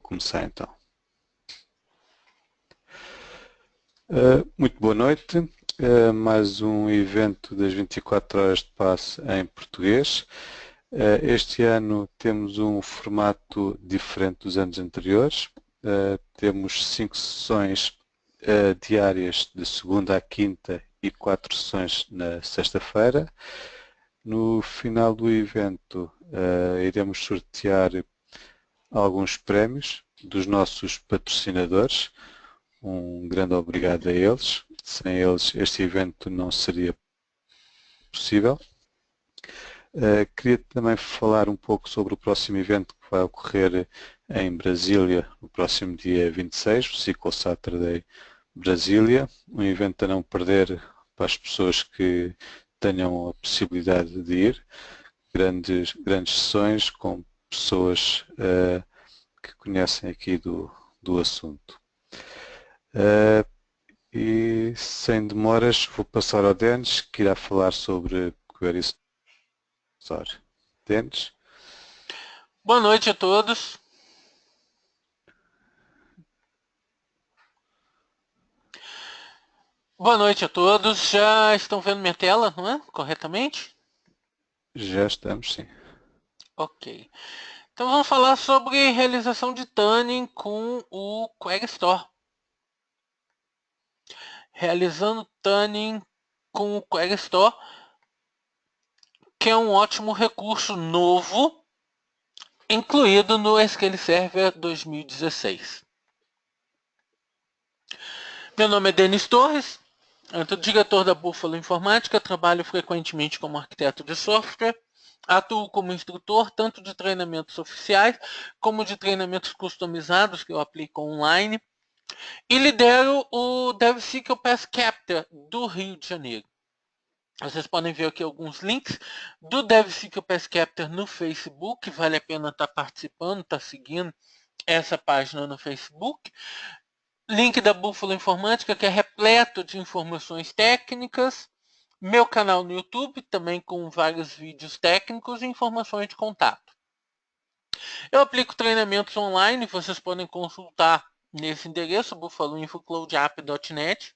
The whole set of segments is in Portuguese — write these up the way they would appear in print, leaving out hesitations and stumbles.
Começar então. Muito boa noite. Mais um evento das 24 horas de passe em português. Este ano temos um formato diferente dos anos anteriores. Temos 5 sessões diárias de segunda à quinta e 4 sessões na sexta-feira. No final do evento iremos sortear alguns prémios dos nossos patrocinadores. Um grande obrigado a eles. Sem eles este evento não seria possível. Queria também falar um pouco sobre o próximo evento que vai ocorrer em Brasília no próximo dia 26, o Cycle Saturday Brasília, um evento a não perder para as pessoas que tenham a possibilidade de ir. Grandes sessões com pessoas que conhecem aqui do assunto. E sem demoras vou passar ao Denis, que irá falar sobre Query Store. Denis? Boa noite a todos. Boa noite a todos. Já estão vendo minha tela, não é? Corretamente? Já estamos, sim. Ok. Então vamos falar sobre realização de tuning com o Query Store. Realizando tuning com o Query Store, que é um ótimo recurso novo, incluído no SQL Server 2016. Meu nome é Denis Torres, eu sou diretor da Buffalo Informática, trabalho frequentemente como arquiteto de software, atuo como instrutor tanto de treinamentos oficiais como de treinamentos customizados que eu aplico online e lidero o DevSQL Path Capture do Rio de Janeiro. Vocês podem ver aqui alguns links do DevSQL Path Capture no Facebook, vale a pena estar participando, estar seguindo essa página no Facebook. Link da Buffalo Informática, que é repleto de informações técnicas. Meu canal no YouTube, também com vários vídeos técnicos e informações de contato. Eu aplico treinamentos online, vocês podem consultar nesse endereço, buffaloinfocloudapp.net.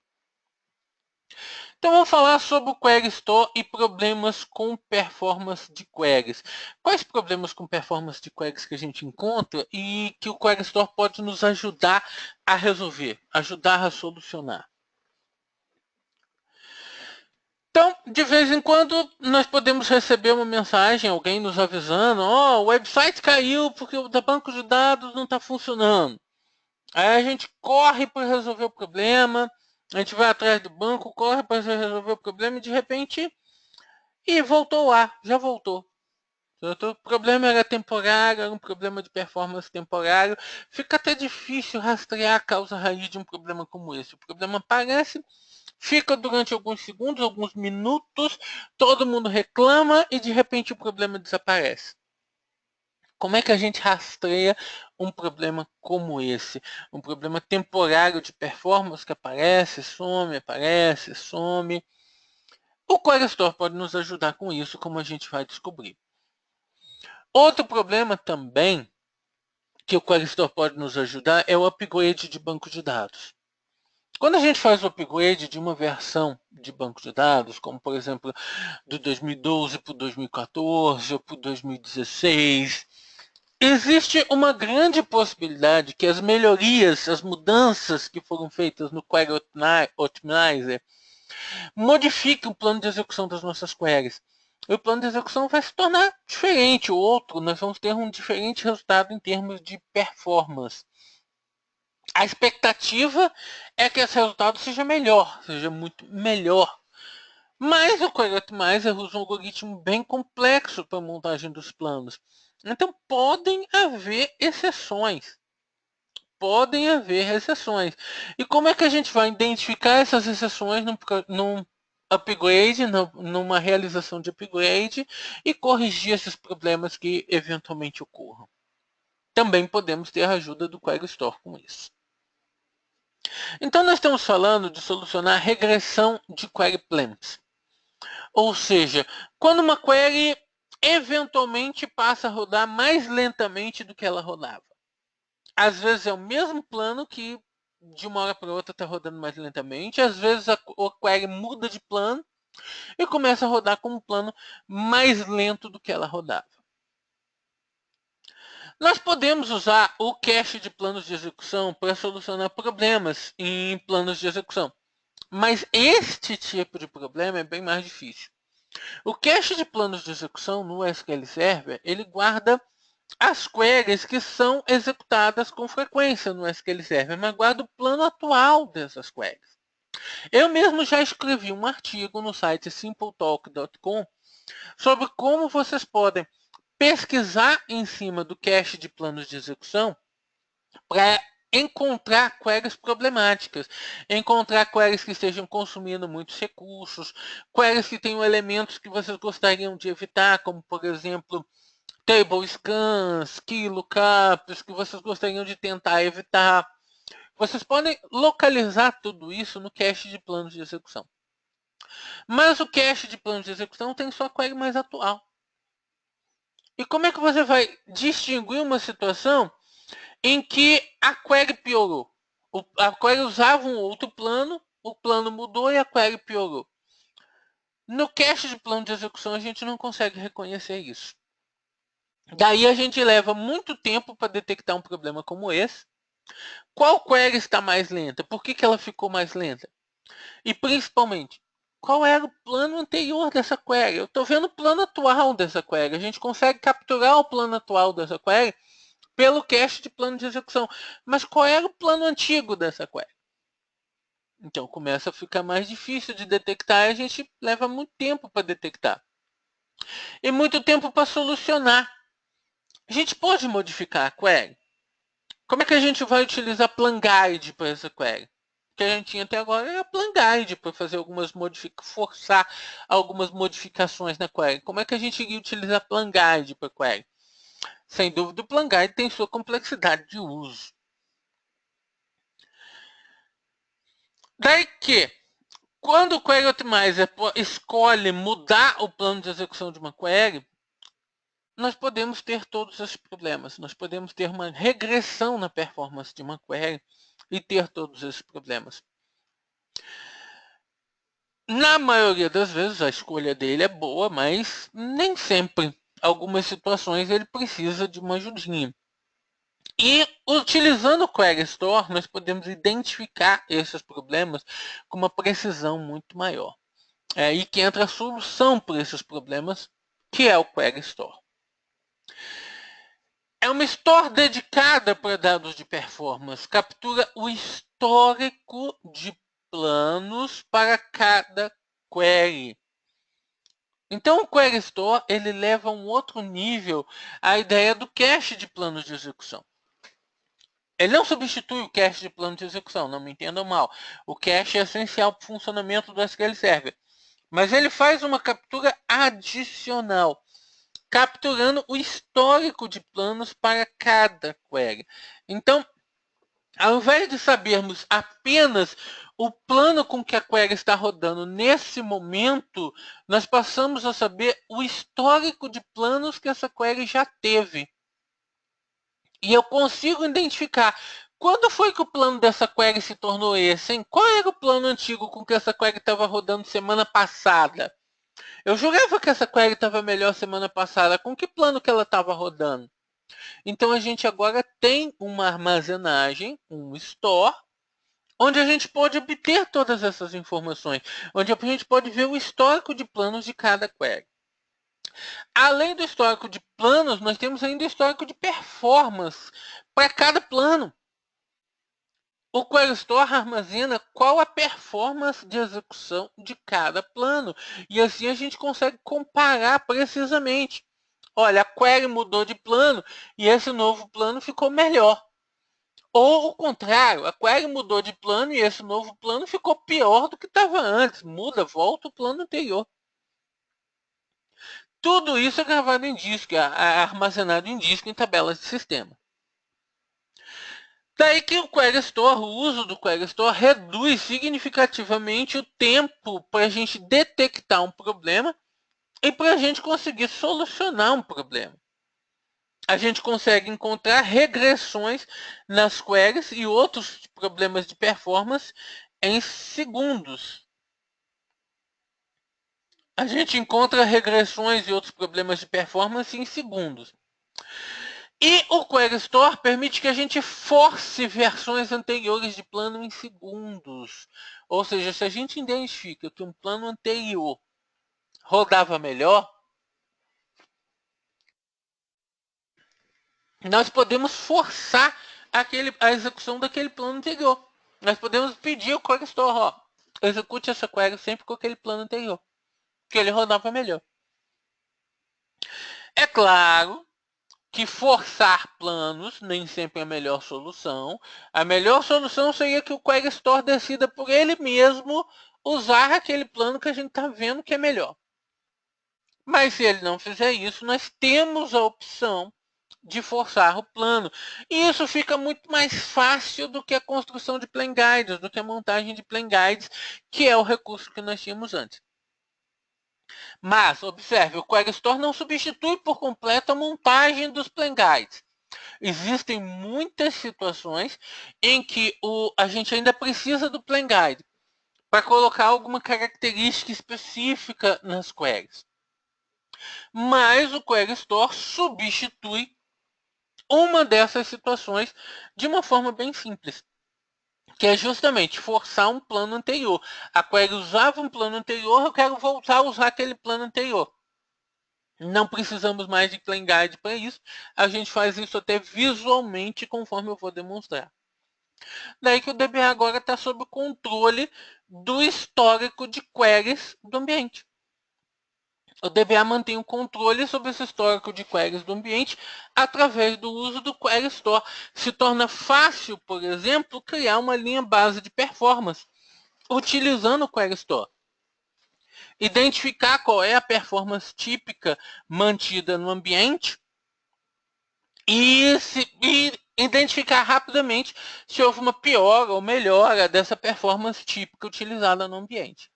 Então vamos falar sobre o Query Store e problemas com performance de queries. Quais problemas com performance de queries que a gente encontra e que o Query Store pode nos ajudar a resolver, ajudar a solucionar? Então, de vez em quando, nós podemos receber uma mensagem, alguém nos avisando, o website caiu porque o da banco de dados não está funcionando. Aí a gente corre para resolver o problema, a gente vai atrás do banco, corre para resolver o problema e de repente, voltou lá, já voltou. O problema era temporário, era um problema de performance temporário. Fica até difícil rastrear a causa raiz de um problema como esse. O problema aparece, fica durante alguns segundos, alguns minutos, todo mundo reclama e de repente o problema desaparece. Como é que a gente rastreia um problema como esse? Um problema temporário de performance que aparece, some, aparece, some. O Query Store pode nos ajudar com isso, como a gente vai descobrir. Outro problema também que o Query Store pode nos ajudar é o upgrade de banco de dados. Quando a gente faz o upgrade de uma versão de banco de dados, como por exemplo do 2012 para o 2014 ou para o 2016, existe uma grande possibilidade que as melhorias, as mudanças que foram feitas no Query Optimizer modifiquem o plano de execução das nossas queries. O plano de execução vai se tornar diferente, o outro, nós vamos ter um diferente resultado em termos de performance. A expectativa é que esse resultado seja melhor, seja muito melhor. Mas o Query Optimizer usa um algoritmo bem complexo para a montagem dos planos. Então podem haver exceções. Podem haver exceções. E como é que a gente vai identificar essas exceções num upgrade, numa realização de upgrade e corrigir esses problemas que eventualmente ocorram? Também podemos ter a ajuda do Query Store com isso. Então nós estamos falando de solucionar regressão de query plans. Ou seja, quando uma query eventualmente passa a rodar mais lentamente do que ela rodava. às vezes é o mesmo plano que de uma hora para outra está rodando mais lentamente, às vezes o query muda de plano e começa a rodar com um plano mais lento do que ela rodava. Nós podemos usar o cache de planos de execução para solucionar problemas em planos de execução, mas este tipo de problema é bem mais difícil. O cache de planos de execução no SQL Server, ele guarda as queries que são executadas com frequência no SQL Server, mas guarda o plano atual dessas queries. Eu mesmo já escrevi um artigo no site simpletalk.com sobre como vocês podem pesquisar em cima do cache de planos de execução para encontrar queries problemáticas, encontrar queries que estejam consumindo muitos recursos, queries que tenham elementos que vocês gostariam de evitar, como por exemplo table scans, key lookups, que vocês gostariam de tentar evitar. Vocês podem localizar tudo isso no cache de planos de execução. Mas o cache de planos de execução tem sua query mais atual. E como é que você vai distinguir uma situação em que a query piorou? A query usava um outro plano, o plano mudou e a query piorou. No cache de plano de execução a gente não consegue reconhecer isso. Daí a gente leva muito tempo para detectar um problema como esse. Qual query está mais lenta? Por que ela ficou mais lenta? E principalmente, qual era o plano anterior dessa query? Eu estou vendo o plano atual dessa query. A gente consegue capturar o plano atual dessa query pelo cache de plano de execução. Mas qual era o plano antigo dessa query? Então começa a ficar mais difícil de detectar e a gente leva muito tempo para detectar. E muito tempo para solucionar. A gente pode modificar a query? Como é que a gente vai utilizar Plan Guide para essa query? O que a gente tinha até agora era Plan Guide para fazer forçar algumas modificações na query. Como é que a gente iria utilizar Plan Guide para a query? Sem dúvida, o Plan Guide tem sua complexidade de uso. Daí que, quando o Query Optimizer escolhe mudar o plano de execução de uma query, nós podemos ter todos esses problemas. Nós podemos ter uma regressão na performance de uma query e ter todos esses problemas. Na maioria das vezes, a escolha dele é boa, mas nem sempre. Algumas situações ele precisa de uma ajudinha. E utilizando o Query Store, nós podemos identificar esses problemas com uma precisão muito maior. É aí que entra a solução para esses problemas, que é o Query Store. É uma store dedicada para dados de performance. Captura o histórico de planos para cada query. Então o Query Store ele leva a um outro nível a ideia do cache de planos de execução. Ele não substitui o cache de plano de execução, não me entendam mal. O cache é essencial para o funcionamento do SQL Server. Mas ele faz uma captura adicional, capturando o histórico de planos para cada query. Então, ao invés de sabermos apenas o plano com que a query está rodando nesse momento, nós passamos a saber o histórico de planos que essa query já teve. E eu consigo identificar quando foi que o plano dessa query se tornou esse, hein? Qual era o plano antigo com que essa query estava rodando semana passada? Eu jurava que essa query estava melhor semana passada. Com que plano que ela estava rodando? Então a gente agora tem uma armazenagem, um store, onde a gente pode obter todas essas informações, onde a gente pode ver o histórico de planos de cada query. Além do histórico de planos, nós temos ainda o histórico de performance para cada plano. O Query Store armazena qual a performance de execução de cada plano. E assim a gente consegue comparar precisamente. Olha, a query mudou de plano e esse novo plano ficou melhor. Ou o contrário, a query mudou de plano e esse novo plano ficou pior do que estava antes. Muda, volta o plano anterior. Tudo isso é gravado em disco, armazenado em disco em tabelas de sistema. Daí que o Query Store, o uso do Query Store reduz significativamente o tempo para a gente detectar um problema e para a gente conseguir solucionar um problema. a gente consegue encontrar regressões nas queries e outros problemas de performance em segundos. A gente encontra regressões e outros problemas de performance em segundos. E o Query Store permite que a gente force versões anteriores de plano em segundos. Ou seja, se a gente identifica que um plano anterior rodava melhor, nós podemos forçar a execução daquele plano anterior. Nós podemos pedir ao Query Store, ó, execute essa query sempre com aquele plano anterior, que ele rodava melhor. É claro que forçar planos nem sempre é a melhor solução. A melhor solução seria que o Query Store decida por ele mesmo usar aquele plano que a gente está vendo que é melhor. Mas se ele não fizer isso, nós temos a opção de forçar o plano. E isso fica muito mais fácil do que a construção de plan guides, do que a montagem de plan guides, que é o recurso que nós tínhamos antes. Mas, observe, o Query Store não substitui por completo a montagem dos plan guides. Existem muitas situações em que a gente ainda precisa do plan guide para colocar alguma característica específica nas queries. Mas o Query Store substitui uma dessas situações de uma forma bem simples, que é justamente forçar um plano anterior. A query usava um plano anterior, eu quero voltar a usar aquele plano anterior. Não precisamos mais de plan guide para isso. A gente faz isso até visualmente, conforme eu vou demonstrar. Daí que o DBA agora está sob o controle do histórico de queries do ambiente. O DBA mantém o controle sobre esse histórico de queries do ambiente através do uso do Query Store. Se torna fácil, por exemplo, criar uma linha base de performance utilizando o Query Store. Identificar qual é a performance típica mantida no ambiente e identificar rapidamente se houve uma piora ou melhora dessa performance típica utilizada no ambiente.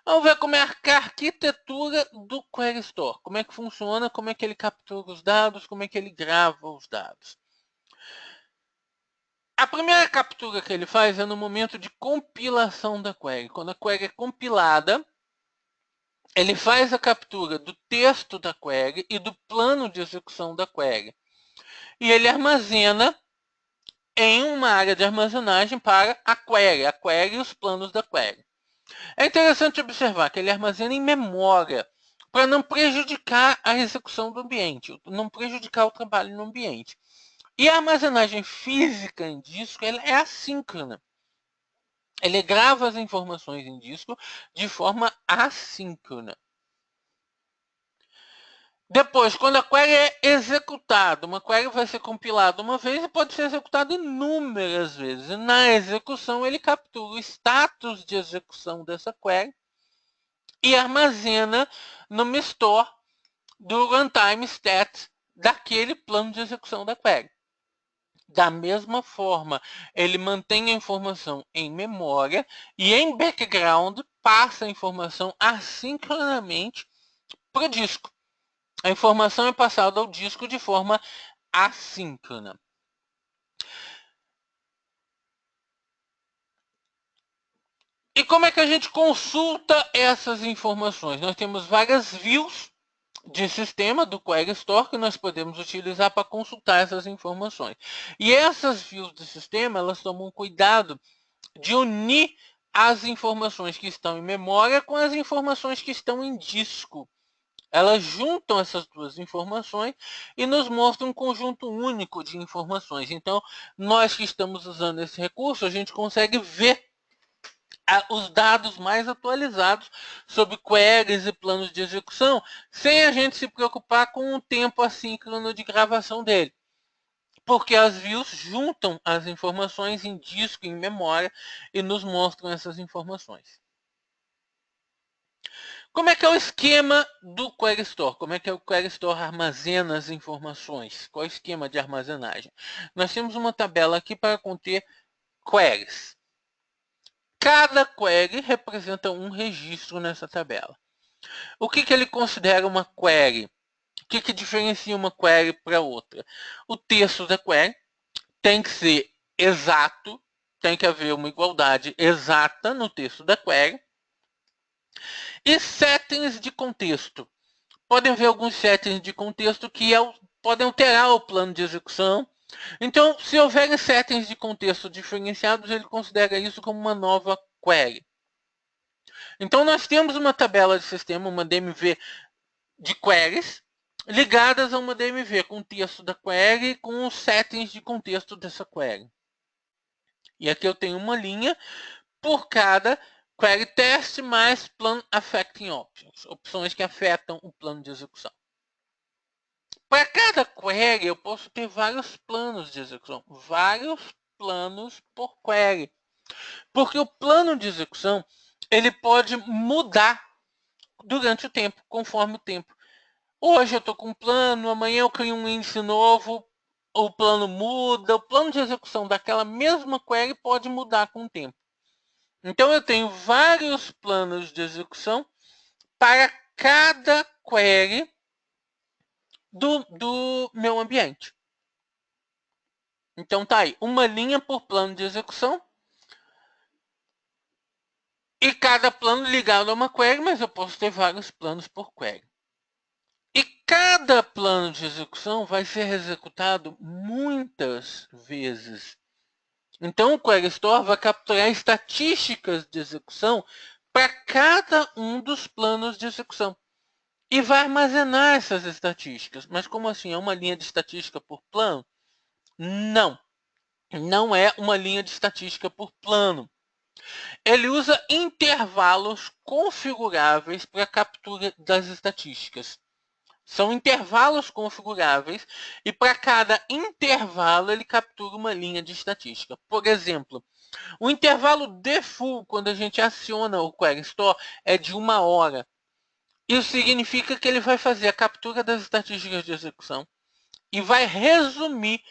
Vamos ver como é a arquitetura do Query Store. Como é que funciona, como é que ele captura os dados, como é que ele grava os dados. A primeira captura que ele faz é no momento de compilação da query. Quando a query é compilada, ele faz a captura do texto da query e do plano de execução da query. E ele armazena em uma área de armazenagem para a query e os planos da query. É interessante observar que ele armazena em memória para não prejudicar a execução do ambiente, não prejudicar o trabalho no ambiente. E a armazenagem física em disco ela é assíncrona. Ele grava as informações em disco de forma assíncrona. Depois, quando a query é executada, uma query vai ser compilada uma vez e pode ser executada inúmeras vezes. E na execução, ele captura o status de execução dessa query e armazena no store do runtime stat daquele plano de execução da query. Da mesma forma, ele mantém a informação em memória e em background passa a informação assincronamente para o disco. A informação é passada ao disco de forma assíncrona. E como é que a gente consulta essas informações? Nós temos várias views de sistema do Query Store que nós podemos utilizar para consultar essas informações. E essas views de sistema, elas tomam cuidado de unir as informações que estão em memória com as informações que estão em disco. Elas juntam essas duas informações e nos mostram um conjunto único de informações. Então, nós que estamos usando esse recurso, a gente consegue ver os dados mais atualizados sobre queries e planos de execução, sem a gente se preocupar com o tempo assíncrono de gravação dele. Porque as views juntam as informações em disco, em memória, e nos mostram essas informações. Como é que é o esquema do Query Store? Como é que o Query Store armazena as informações? Qual é o esquema de armazenagem? Nós temos uma tabela aqui para conter queries. Cada query representa um registro nessa tabela. O que ele considera uma query? que diferencia uma query para outra? O texto da query tem que ser exato, tem que haver uma igualdade exata no texto da query. E settings de contexto. Podem haver alguns settings de contexto que podem alterar o plano de execução. Então, se houver settings de contexto diferenciados, ele considera isso como uma nova query. Então, nós temos uma tabela de sistema, uma DMV de queries, ligadas a uma DMV com o texto da query e com os settings de contexto dessa query. E aqui eu tenho uma linha por cada query test mais plan affecting options, opções que afetam o plano de execução. Para cada query, eu posso ter vários planos de execução, vários planos por query. Porque o plano de execução, ele pode mudar durante o tempo, conforme o tempo. Hoje eu estou com um plano, amanhã eu crio um índice novo, o plano muda, o plano de execução daquela mesma query pode mudar com o tempo. Então eu tenho vários planos de execução para cada query do meu ambiente. Então tá aí, uma linha por plano de execução e cada plano ligado a uma query, mas eu posso ter vários planos por query. E cada plano de execução vai ser executado muitas vezes. Então o Query Store vai capturar estatísticas de execução para cada um dos planos de execução. E vai armazenar essas estatísticas. Mas como assim? É uma linha de estatística por plano? Não. Não é uma linha de estatística por plano. Ele usa intervalos configuráveis para a captura das estatísticas. São intervalos configuráveis e para cada intervalo ele captura uma linha de estatística. Por exemplo, o intervalo default, quando a gente aciona o Query Store, é de 1 hora. Isso significa que ele vai fazer a captura das estatísticas de execução e vai resumir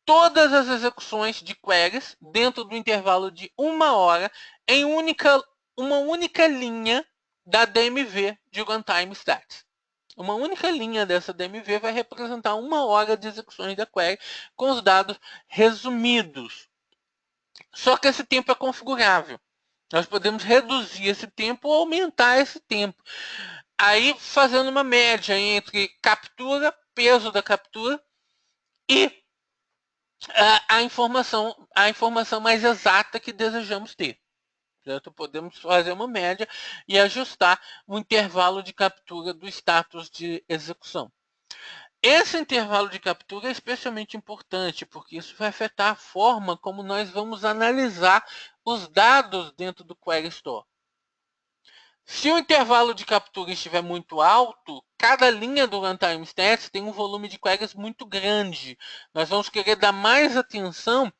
todas as execuções de queries dentro do intervalo de 1 hora em uma única linha da DMV de Runtime Stats. Uma única linha dessa DMV vai representar 1 hora de execuções da query com os dados resumidos. Só que esse tempo é configurável. Nós podemos reduzir esse tempo ou aumentar esse tempo. Aí fazendo uma média entre captura, peso da captura e a informação mais exata que desejamos ter. Certo? Podemos fazer uma média e ajustar o intervalo de captura do status de execução. Esse intervalo de captura é especialmente importante, porque isso vai afetar a forma como nós vamos analisar os dados dentro do Query Store. Se o intervalo de captura estiver muito alto, cada linha do Runtime Stats tem um volume de queries muito grande. Nós vamos querer dar mais atenção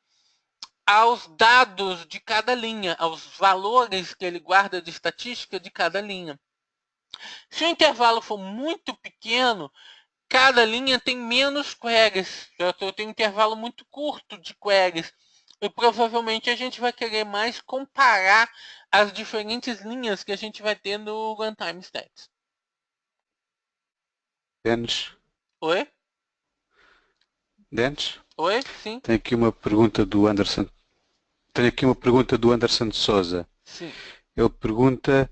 aos dados de cada linha, aos valores que ele guarda de estatística de cada linha. Se o intervalo for muito pequeno, cada linha tem menos queries. Eu tenho um intervalo muito curto de queries. E provavelmente a gente vai querer mais comparar as diferentes linhas que a gente vai ter no Runtime Stats. Denis? Oi? Denis? Oi? Sim? Tenho aqui uma pergunta do Anderson. Tenho aqui uma pergunta do Anderson de Souza. Sim. Ele pergunta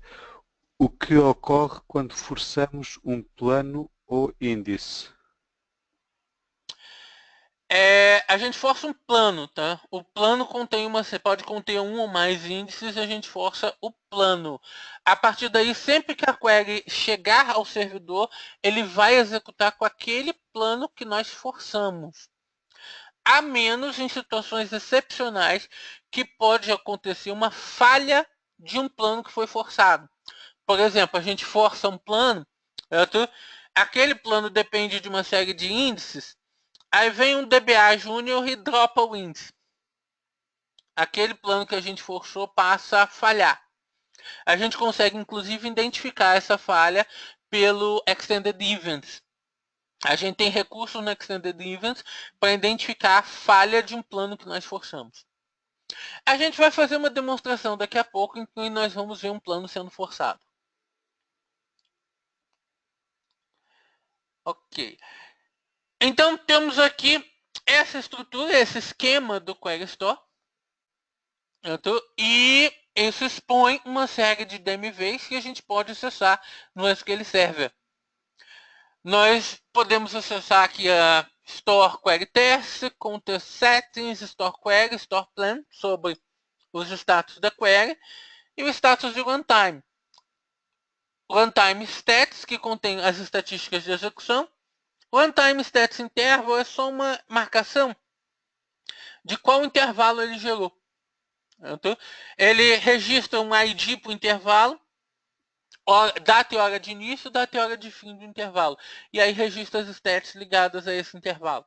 o que ocorre quando forçamos um plano ou índice. A gente força um plano, tá? O plano pode conter um ou mais índices, a gente força o plano. A partir daí, sempre que a query chegar ao servidor, ele vai executar com aquele plano que nós forçamos. A menos em situações excepcionais que pode acontecer uma falha de um plano que foi forçado. Por exemplo, a gente força um plano, certo? Aquele plano depende de uma série de índices. Aí vem um DBA Júnior e dropa o índice. Aquele plano que a gente forçou passa a falhar. A gente consegue, inclusive, identificar essa falha pelo Extended Events. A gente tem recursos no Extended Events para identificar a falha de um plano que nós forçamos. A gente vai fazer uma demonstração daqui a pouco em que nós vamos ver um plano sendo forçado. Ok. Então temos aqui essa estrutura, esse esquema do Query Store. E isso expõe uma série de DMVs que a gente pode acessar no SQL Server. Nós podemos acessar aqui a Store Query Test, Contest Settings, Store Query, Store Plan, sobre os status da query, e o status de Runtime. Runtime Stats, que contém as estatísticas de execução. Runtime Stats Interval é só uma marcação de qual intervalo ele gerou. Então, ele registra um ID para o intervalo, data e hora de início, data e hora de fim do intervalo. E aí registra as stats ligadas a esse intervalo.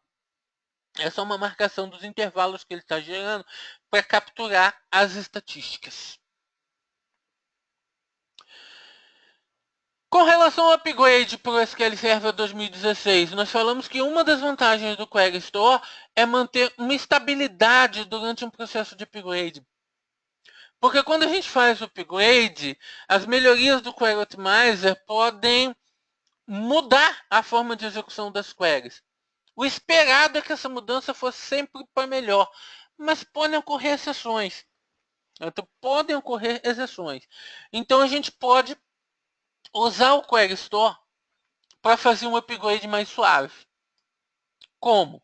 É só uma marcação dos intervalos que ele está gerando para capturar as estatísticas. Com relação ao upgrade para o SQL Server 2016, nós falamos que uma das vantagens do Query Store é manter uma estabilidade durante um processo de upgrade. Porque quando a gente faz o upgrade, as melhorias do Query Optimizer podem mudar a forma de execução das queries. O esperado é que essa mudança fosse sempre para melhor, mas podem ocorrer exceções. Então a gente pode usar o Query Store para fazer um upgrade mais suave. Como?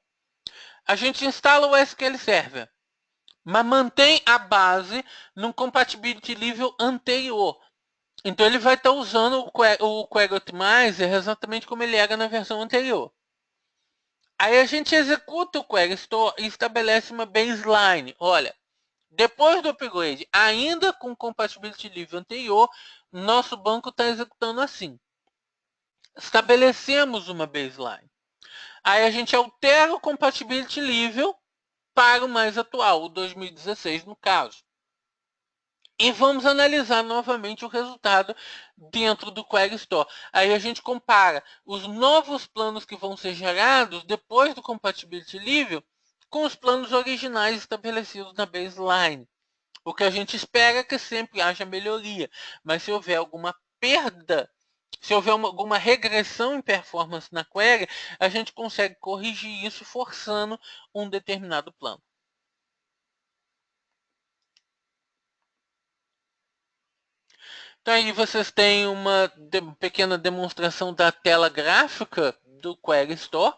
A gente instala o SQL Server, mas mantém a base num compatibility level anterior. Então ele vai estar usando o Query Optimizer exatamente como ele era na versão anterior. Aí a gente executa o Query Store e estabelece uma baseline. Olha, depois do upgrade, ainda com compatibility level anterior, nosso banco está executando assim. Estabelecemos uma baseline. Aí a gente altera o compatibility level para o mais atual, o 2016 no caso. E vamos analisar novamente o resultado dentro do Query Store. Aí a gente compara os novos planos que vão ser gerados depois do Compatibility Level com os planos originais estabelecidos na baseline. O que a gente espera é que sempre haja melhoria, mas se houver alguma perda, se houver alguma regressão em performance na query, a gente consegue corrigir isso forçando um determinado plano. Então aí vocês têm uma pequena demonstração da tela gráfica do Query Store.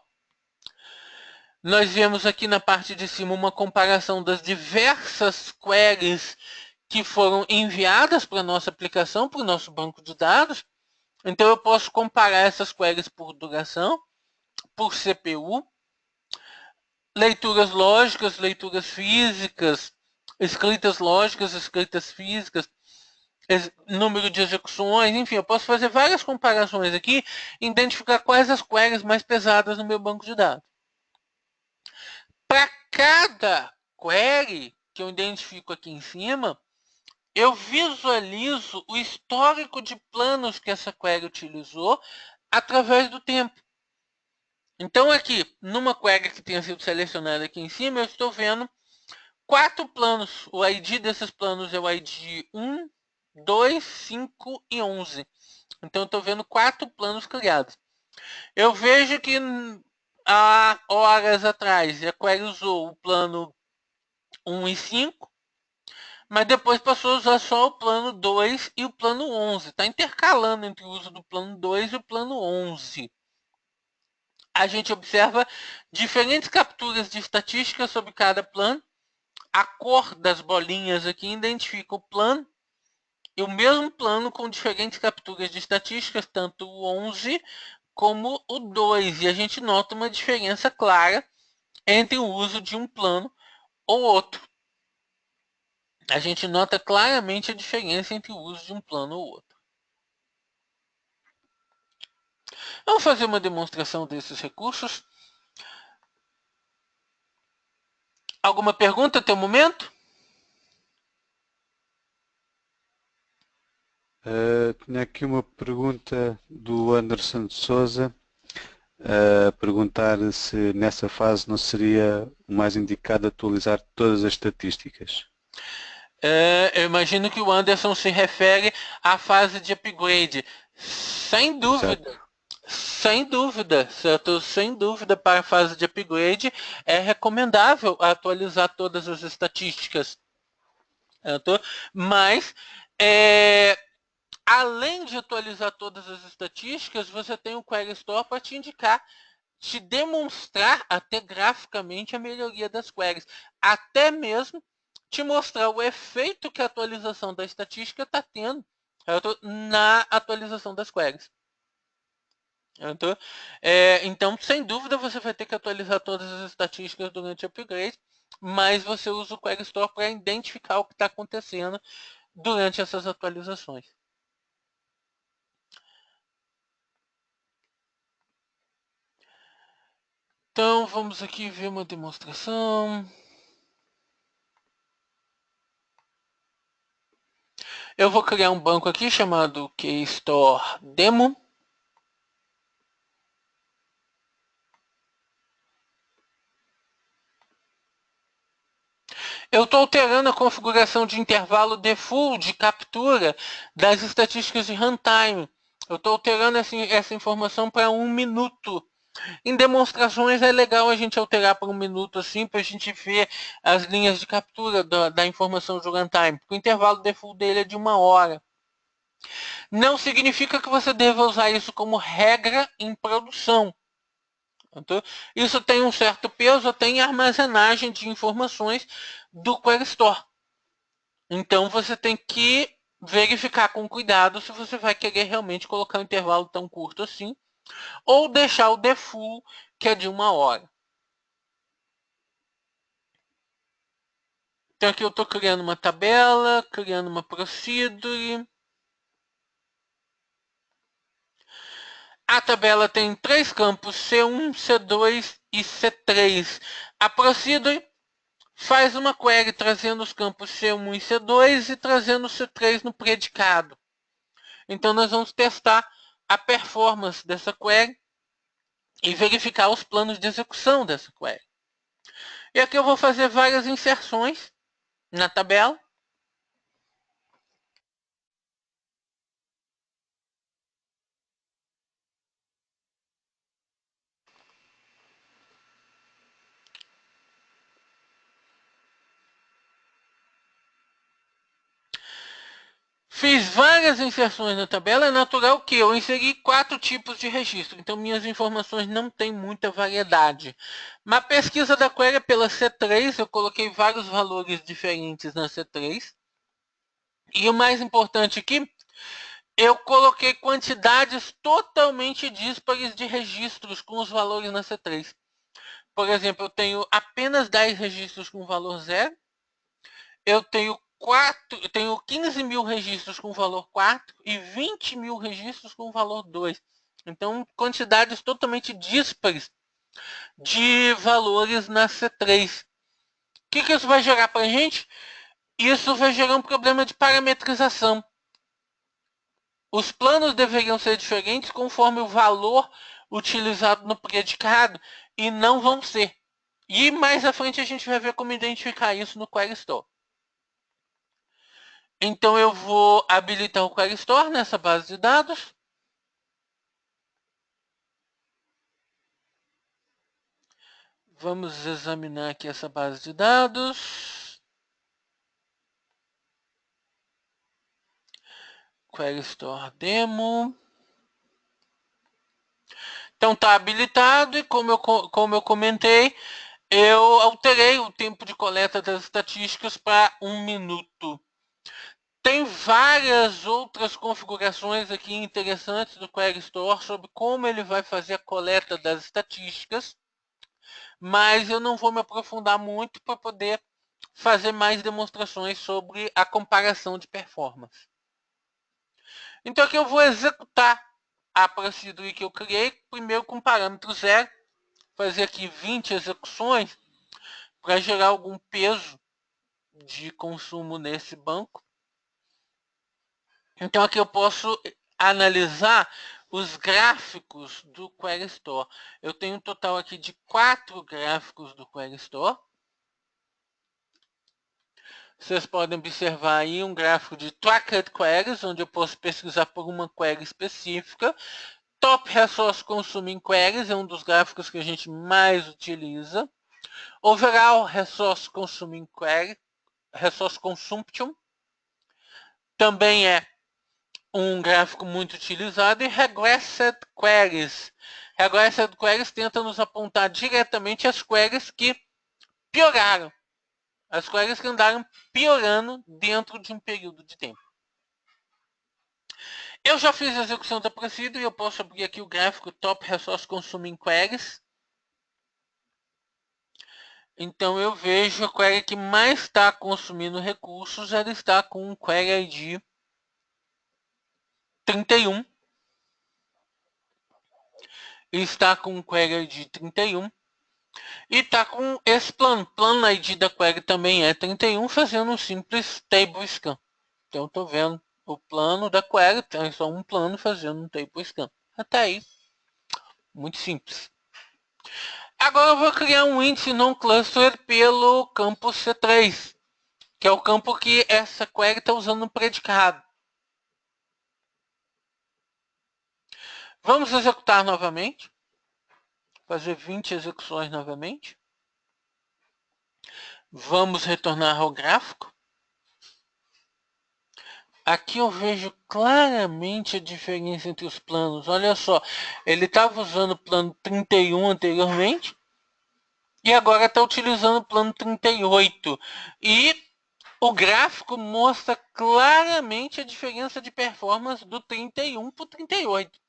Nós vemos aqui na parte de cima uma comparação das diversas queries que foram enviadas para a nossa aplicação, para o nosso banco de dados. Então eu posso comparar essas queries por duração, por CPU, leituras lógicas, leituras físicas, escritas lógicas, escritas físicas, número de execuções, enfim, eu posso fazer várias comparações aqui e identificar quais as queries mais pesadas no meu banco de dados. Para cada query que eu identifico aqui em cima, eu visualizo o histórico de planos que essa query utilizou através do tempo. Então aqui, numa query que tenha sido selecionada aqui em cima, eu estou vendo 4 planos. O ID desses planos é o ID 1, 2, 5 e 11. Então, eu estou vendo 4 planos criados. Eu vejo que há horas atrás a query usou o plano 1 e 5, mas depois passou a usar só o plano 2 e o plano 11. Está intercalando entre o uso do plano 2 e o plano 11. A gente observa diferentes capturas de estatísticas sobre cada plano. A cor das bolinhas aqui identifica o plano. E o mesmo plano com diferentes capturas de estatísticas, tanto o 11 como o 2. E a gente nota uma diferença clara entre o uso de um plano ou outro. A gente nota claramente a diferença entre o uso de um plano ou outro. Vamos fazer uma demonstração desses recursos. Alguma pergunta até o momento? Tinha aqui uma pergunta do Anderson de Souza, a perguntar se nessa fase não seria o mais indicado atualizar todas as estatísticas. Eu imagino que o Anderson se refere à fase de upgrade. Sem dúvida. Exato. Sem dúvida, certo? Sem dúvida, para a fase de upgrade, é recomendável atualizar todas as estatísticas, certo? Mas, além de atualizar todas as estatísticas, você tem o Query Store para te indicar, te demonstrar até graficamente a melhoria das queries, até mesmo te mostrar o efeito que a atualização da estatística está tendo, certo? Na atualização das queries. Então, sem dúvida, você vai ter que atualizar todas as estatísticas durante o upgrade, mas você usa o Query Store para identificar o que está acontecendo durante essas atualizações. Então, vamos aqui ver uma demonstração. Eu vou criar um banco aqui chamado KeyStore Demo. Eu estou alterando a configuração de intervalo default de captura das estatísticas de runtime. Eu estou alterando essa informação para 1 minuto. Em demonstrações é legal a gente alterar para 1 minuto assim, para a gente ver as linhas de captura da informação do runtime, porque o intervalo default dele é de 1 hora. Não significa que você deva usar isso como regra em produção. Então, isso tem um certo peso, tem armazenagem de informações do Query Store. Então você tem que verificar com cuidado se você vai querer realmente colocar um intervalo tão curto assim, ou deixar o default, que é de 1 hora. Então aqui eu estou criando uma tabela, criando uma procedure. A tabela tem 3 campos, C1, C2 e C3. A procedure faz uma query trazendo os campos C1 e C2 e trazendo o C3 no predicado. Então nós vamos testar a performance dessa query e verificar os planos de execução dessa query. E aqui eu vou fazer várias inserções na tabela. Fiz várias inserções na tabela, é natural que eu inseri 4 tipos de registro, então minhas informações não têm muita variedade. Na pesquisa da query pela C3, eu coloquei vários valores diferentes na C3. E o mais importante aqui, eu coloquei quantidades totalmente díspares de registros com os valores na C3. Por exemplo, eu tenho apenas 10 registros com valor 0. Eu tenho 15 mil registros com valor 4 e 20 mil registros com valor 2. Então, quantidades totalmente díspares de valores na C3. O que isso vai gerar para a gente? Isso vai gerar um problema de parametrização. Os planos deveriam ser diferentes conforme o valor utilizado no predicado e não vão ser. E mais à frente a gente vai ver como identificar isso no Query Store. Então eu vou habilitar o Query Store nessa base de dados. Vamos examinar aqui essa base de dados. Query Store Demo. Então está habilitado e como eu comentei, eu alterei o tempo de coleta das estatísticas para 1 minuto. Tem várias outras configurações aqui interessantes do Query Store sobre como ele vai fazer a coleta das estatísticas, mas eu não vou me aprofundar muito para poder fazer mais demonstrações sobre a comparação de performance. Então aqui eu vou executar a procedure que eu criei, primeiro com parâmetro 0, fazer aqui 20 execuções para gerar algum peso de consumo nesse banco. Então aqui eu posso analisar os gráficos do Query Store. Eu tenho um total aqui de 4 gráficos do Query Store. Vocês podem observar aí um gráfico de Tracked Queries, onde eu posso pesquisar por uma query específica. Top Resource Consuming Queries é um dos gráficos que a gente mais utiliza. Overall Resource Consuming Query, Resource Consumption, também é um gráfico muito utilizado. E Regressed Queries. Regressed Queries tenta nos apontar diretamente as queries que pioraram. As queries que andaram piorando dentro de um período de tempo. Eu já fiz a execução da Procedure e eu posso abrir aqui o gráfico Top Resource Consuming Queries. Então eu vejo a query que mais está consumindo recursos, ela está com um query ID 31. Está com um query ID 31. E está com esse plano. Plano ID da query também é 31, fazendo um simples table scan. Então estou vendo o plano da query, tem só um plano fazendo um table scan. Até aí, muito simples. Agora eu vou criar um índice non-cluster pelo campo C3, que é o campo que essa query está usando no predicado. Vamos executar novamente. Fazer 20 execuções novamente. Vamos retornar ao gráfico. Aqui eu vejo claramente a diferença entre os planos. Olha só, ele estava usando o plano 31 anteriormente e agora está utilizando o plano 38. E o gráfico mostra claramente a diferença de performance do 31 para o 38.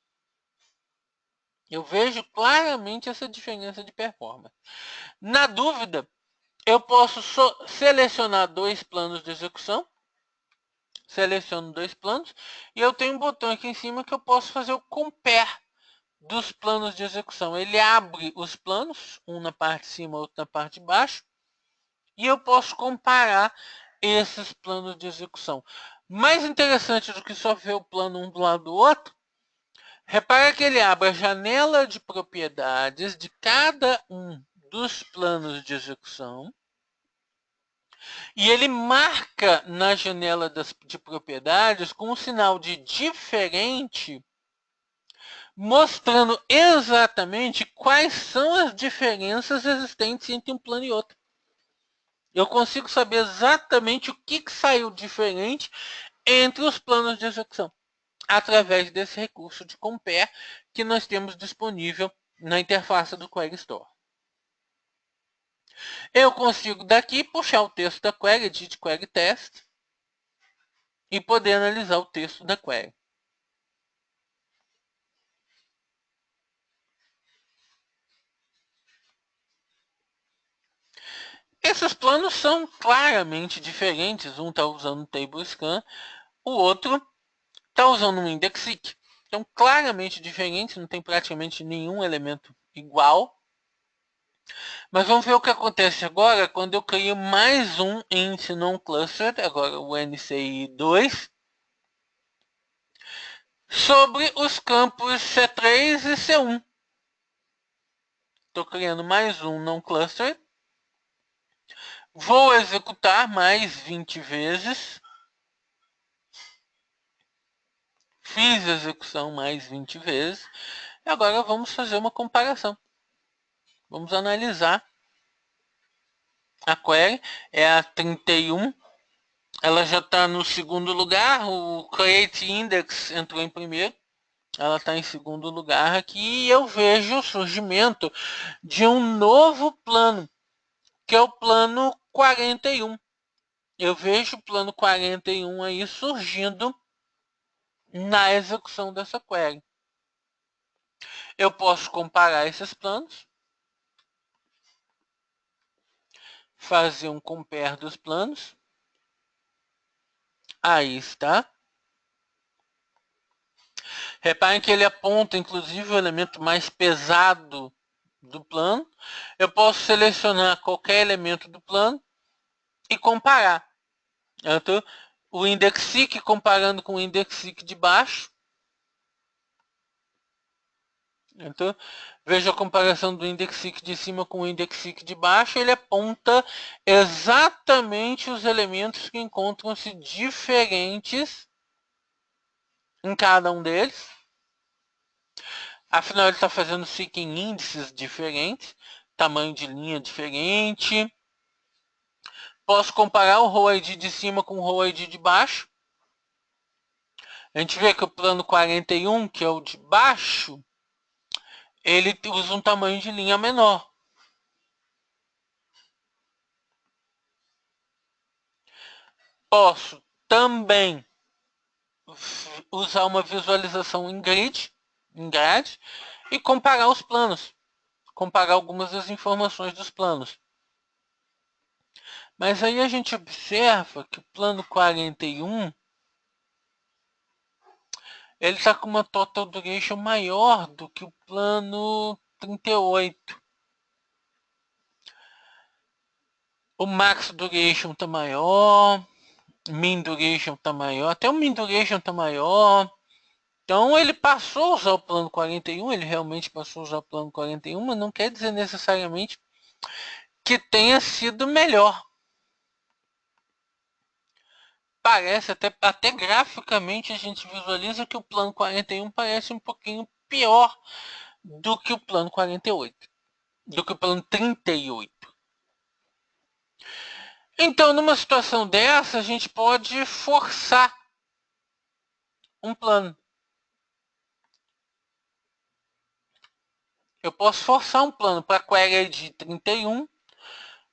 Eu vejo claramente essa diferença de performance. Na dúvida, eu posso selecionar dois planos de execução. Seleciono dois planos e eu tenho um botão aqui em cima que eu posso fazer o compare dos planos de execução. Ele abre os planos, um na parte de cima, outro na parte de baixo, e eu posso comparar esses planos de execução. Mais interessante do que só ver o plano um do lado do outro, repara que ele abre a janela de propriedades de cada um dos planos de execução. E ele marca na janela de propriedades com um sinal de diferente, mostrando exatamente quais são as diferenças existentes entre um plano e outro. Eu consigo saber exatamente o que saiu diferente entre os planos de execução, através desse recurso de compare que nós temos disponível na interface do Query Store. Eu consigo daqui puxar o texto da query, edit query test, e poder analisar o texto da query. Esses planos são claramente diferentes. Um está usando um table scan, o outro está usando um index seek. Então, claramente diferentes, não tem praticamente nenhum elemento igual. Mas vamos ver o que acontece agora quando eu crio mais um índice non-clustered, agora o NCI2, sobre os campos C3 e C1. Estou criando mais um non-clustered. Vou executar mais 20 vezes. Fiz a execução mais 20 vezes. E agora vamos fazer uma comparação. Vamos analisar a query. É a 31. Ela já está no segundo lugar. O Create Index entrou em primeiro. Ela está em segundo lugar aqui. E eu vejo o surgimento de um novo plano, que é o plano 41. Eu vejo o plano 41 aí surgindo na execução dessa query. Eu posso comparar esses planos, fazer um compare dos planos. Aí está. Reparem que ele aponta, inclusive, o elemento mais pesado do plano. Eu posso selecionar qualquer elemento do plano e comparar. Então, o index seek comparando com o index seek de baixo. Então, veja a comparação do index seek de cima com o index seek de baixo. Ele aponta exatamente os elementos que encontram-se diferentes em cada um deles. Afinal, ele está fazendo SIC em índices diferentes, tamanho de linha diferente. Posso comparar o ROID de cima com o ROID de baixo. A gente vê que o plano 41, que é o de baixo, ele usa um tamanho de linha menor. Posso também usar uma visualização em grade, e comparar os planos. Comparar algumas das informações dos planos. Mas aí a gente observa que o plano 41 ele está com uma total duration maior do que o plano 38. O max duration está maior, min duration está maior, até o min duration está maior. Então ele passou a usar o plano 41, ele realmente passou a usar o plano 41, mas não quer dizer necessariamente que tenha sido melhor. Parece, até graficamente a gente visualiza que o plano 41 parece um pouquinho pior do que o plano 48, do que o plano 38. Então, numa situação dessa, a gente pode forçar um plano. Eu posso forçar um plano para a query ID 31,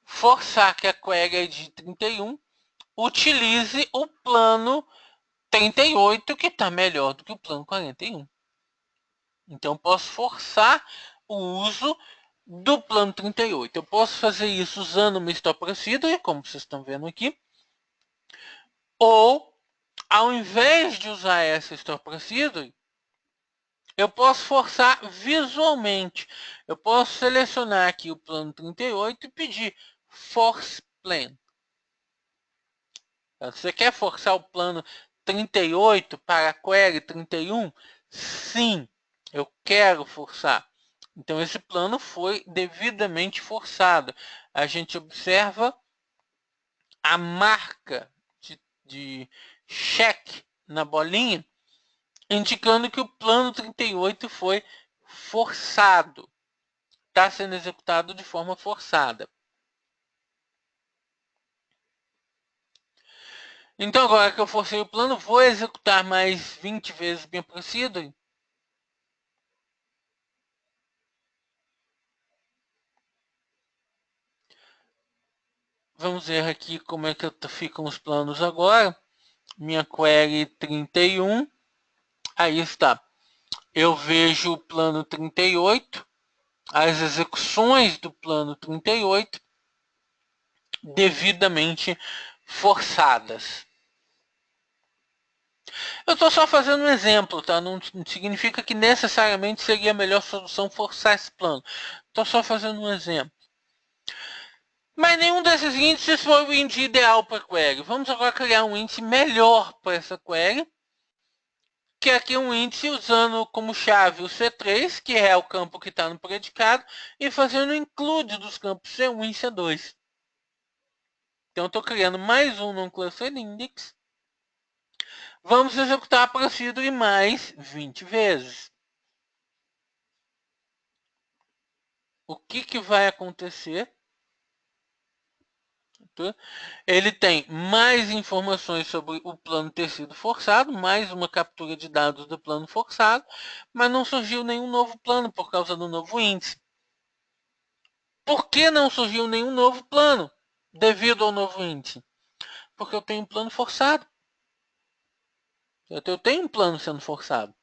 forçar que a query ID 31 utilize o plano 38, que está melhor do que o plano 41. Então, posso forçar o uso do plano 38. Eu posso fazer isso usando uma Store Procedure, como vocês estão vendo aqui. Ou, ao invés de usar essa Store Procedure, eu posso forçar visualmente. Eu posso selecionar aqui o plano 38 e pedir Force Plan. Você quer forçar o plano 38 para a query 31? Sim, eu quero forçar. Então, esse plano foi devidamente forçado. A gente observa a marca de check na bolinha, indicando que o plano 38 foi forçado. Está sendo executado de forma forçada. Então, agora que eu forcei o plano, vou executar mais 20 vezes minha procedure. Vamos ver aqui como é que ficam os planos agora. Minha query 31. Aí está. Eu vejo o plano 38, as execuções do plano 38 devidamente forçadas. Eu estou só fazendo um exemplo, tá? Não significa que necessariamente seria a melhor solução forçar esse plano. Estou só fazendo um exemplo. Mas nenhum desses índices foi o índice ideal para a query. Vamos agora criar um índice melhor para essa query, que é aqui um índice usando como chave o C3, que é o campo que está no predicado, e fazendo o include dos campos C1 e C2. Então, estou criando mais um non-clustered index. Vamos executar a procedure mais 20 vezes. O que vai acontecer? Ele tem mais informações sobre o plano ter sido forçado, mais uma captura de dados do plano forçado, mas não surgiu nenhum novo plano por causa do novo índice. Por que não surgiu nenhum novo plano devido ao novo índice? Porque eu tenho um plano forçado. Eu tenho um plano sendo forçado.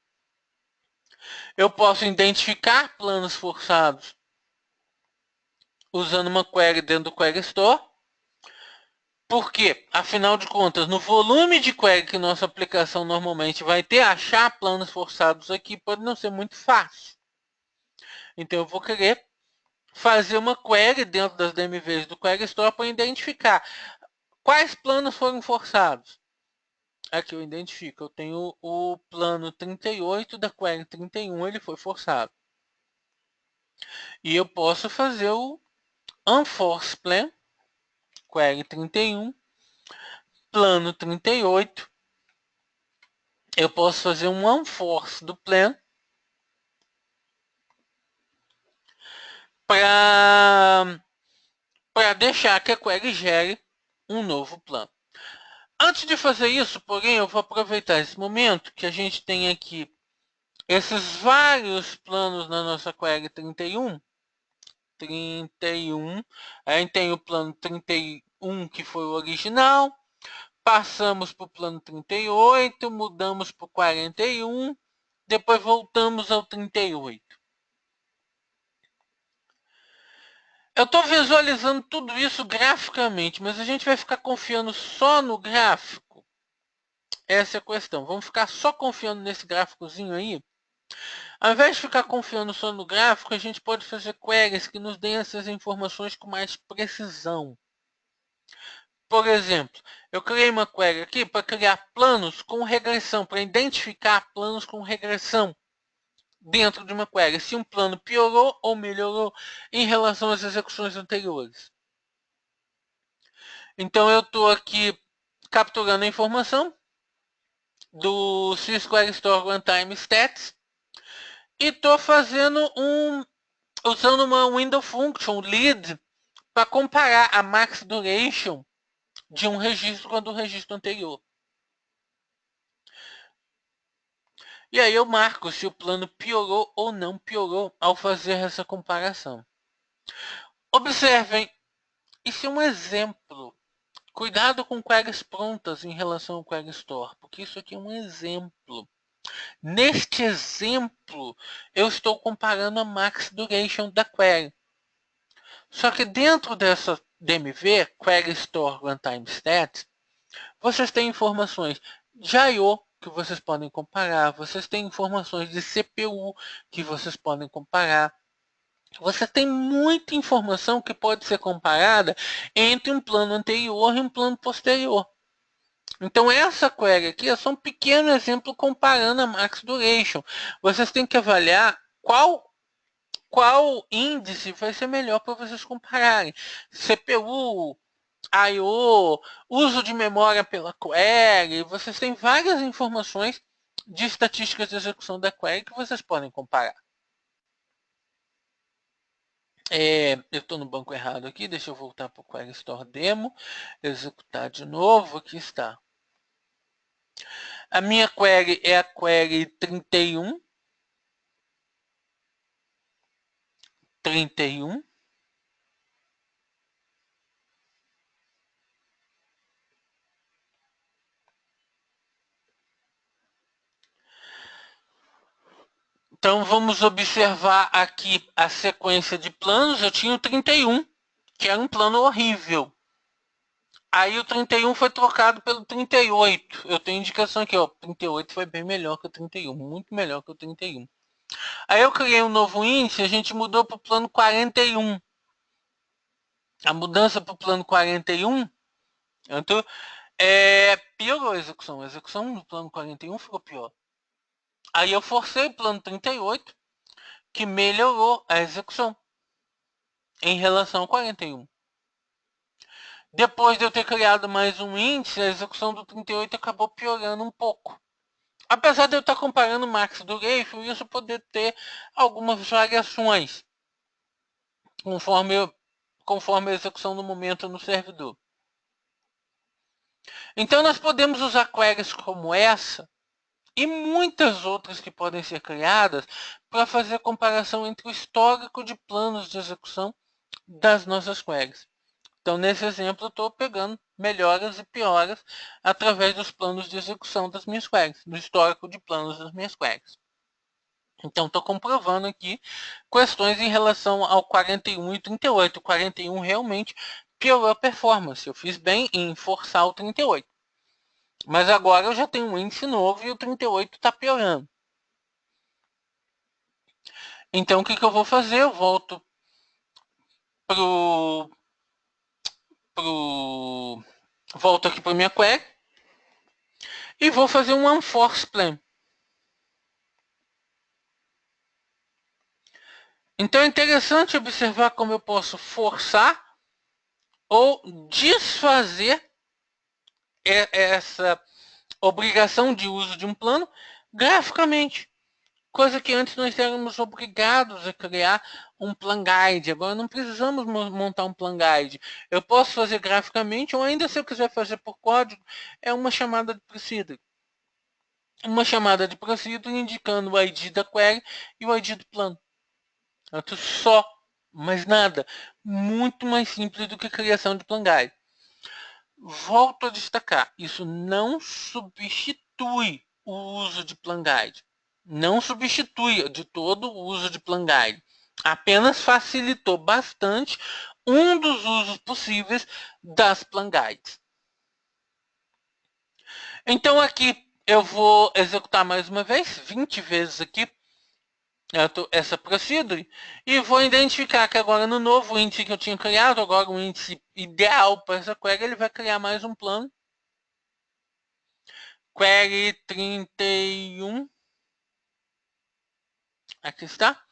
Eu posso identificar planos forçados usando uma query dentro do Query Store. Porque, afinal de contas, no volume de query que nossa aplicação normalmente vai ter, achar planos forçados aqui pode não ser muito fácil. Então, eu vou querer fazer uma query dentro das DMVs do Query Store para identificar quais planos foram forçados. Aqui eu identifico, eu tenho o plano 38 da query 31, ele foi forçado. E eu posso fazer o unforce plan, query 31, plano 38. Eu posso fazer um unforce do plan para deixar que a query gere um novo plano. Antes de fazer isso, porém, eu vou aproveitar esse momento que a gente tem aqui esses vários planos na nossa query 31. A gente tem o plano 31, que foi o original. Passamos para o plano 38, mudamos para o 41, depois voltamos ao 38. Eu estou visualizando tudo isso graficamente, mas a gente vai ficar confiando só no gráfico? Essa é a questão. Vamos ficar só confiando nesse gráficozinho aí? Ao invés de ficar confiando só no gráfico, a gente pode fazer queries que nos deem essas informações com mais precisão. Por exemplo, eu criei uma query aqui para criar planos com regressão, para identificar planos com regressão dentro de uma query, se um plano piorou ou melhorou em relação às execuções anteriores. Então eu estou aqui capturando a informação do SysQuery Store Runtime Stats e estou fazendo usando uma window function lead para comparar a max duration de um registro com a do registro anterior. E aí eu marco se o plano piorou ou não piorou ao fazer essa comparação. Observem, isso é um exemplo. Cuidado com queries prontas em relação ao Query Store, porque isso aqui é um exemplo. Neste exemplo, eu estou comparando a max duration da query. Só que dentro dessa DMV, Query Store Runtime Stats, vocês têm informações de I/O que vocês podem comparar, vocês têm informações de CPU que vocês podem comparar. Você tem muita informação que pode ser comparada entre um plano anterior e um plano posterior. Então essa query aqui é só um pequeno exemplo comparando a max duration. Vocês têm que avaliar qual índice vai ser melhor para vocês compararem. CPU, I/O, uso de memória pela query. Vocês têm várias informações de estatísticas de execução da query que vocês podem comparar. Eu estou no banco errado aqui, deixa eu voltar para o Query Store Demo, executar de novo, aqui está. A minha query é a query 31. Então vamos observar aqui a sequência de planos. Eu tinha o 31, que era um plano horrível. Aí o 31 foi trocado pelo 38. Eu tenho indicação aqui, ó. 38 foi bem melhor que o 31, muito melhor que o 31. Aí eu criei um novo índice, a gente mudou para o plano 41. A mudança para o plano 41, então, piorou a execução. A execução no plano 41 ficou pior. Aí eu forcei o plano 38, que melhorou a execução em relação ao 41. Depois de eu ter criado mais um índice, a execução do 38 acabou piorando um pouco. Apesar de eu estar comparando max duration, isso poder ter algumas variações conforme a execução no momento no servidor. Então nós podemos usar queries como essa e muitas outras que podem ser criadas para fazer a comparação entre o histórico de planos de execução das nossas queries. Então, nesse exemplo, eu estou pegando melhoras e pioras através dos planos de execução das minhas queries, do histórico de planos das minhas queries. Então, estou comprovando aqui questões em relação ao 41 e 38. O 41 realmente piorou a performance. Eu fiz bem em forçar o 38. Mas agora eu já tenho um índice novo e o 38 está piorando. Então, o que eu vou fazer? Eu volto volto aqui para minha query e vou fazer um unforce plan. Então é interessante observar como eu posso forçar ou desfazer essa obrigação de uso de um plano graficamente, Coisa que antes nós éramos obrigados a criar um plan guide. Agora não precisamos montar um plan guide. Eu posso fazer graficamente, ou ainda se eu quiser fazer por código, é uma chamada de procedure. Uma chamada de procedure indicando o ID da query e o ID do plano. Só, mais nada. Muito mais simples do que a criação de plan guide. Volto a destacar, isso não substitui o uso de plan guide. Não substitui de todo o uso de plan guide. Apenas facilitou bastante um dos usos possíveis das plan guides. Então aqui eu vou executar mais uma vez, 20 vezes aqui, essa procedure, e vou identificar que agora no novo índice que eu tinha criado, agora o índice ideal para essa query, ele vai criar mais um plano. Query 31. Aqui está.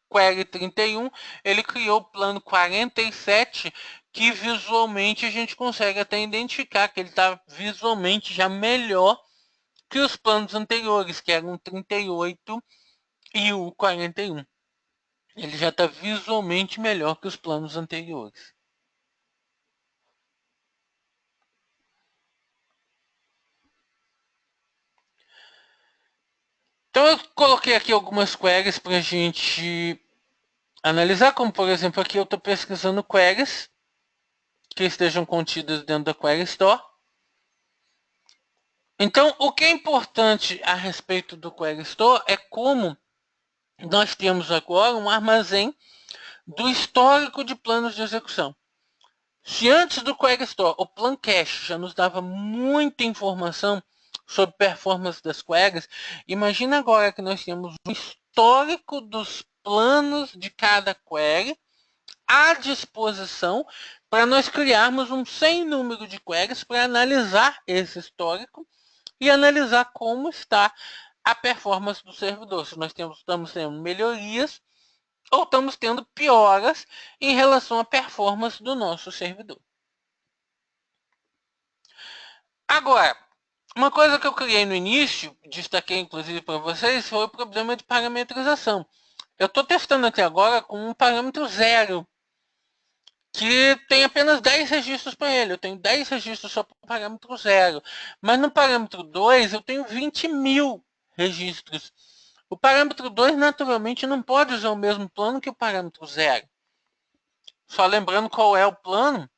Query 31. Ele criou o plano 47, que visualmente a gente consegue até identificar que ele está visualmente já melhor que os planos anteriores, que eram o 38 e o 41. Ele já está visualmente melhor que os planos anteriores. Então eu coloquei aqui algumas queries para a gente analisar, como por exemplo aqui eu estou pesquisando queries que estejam contidas dentro da Query Store. Então, o que é importante a respeito do Query Store é como nós temos agora um armazém do histórico de planos de execução. Se antes do Query Store o Plan Cache já nos dava muita informação sobre performance das queries, imagina agora que nós temos um histórico dos planos de cada query à disposição para nós criarmos um sem número de queries para analisar esse histórico e analisar como está a performance do servidor. Se nós estamos tendo melhorias ou estamos tendo pioras em relação à performance do nosso servidor. Agora, uma coisa que eu criei no início, destaquei inclusive para vocês, foi o problema de parametrização. Eu estou testando aqui agora com um parâmetro 0, que tem apenas 10 registros para ele. Eu tenho 10 registros só para o parâmetro 0. Mas no parâmetro 2 eu tenho 20.000 registros. O parâmetro 2 naturalmente não pode usar o mesmo plano que o parâmetro 0. Só lembrando qual é o plano.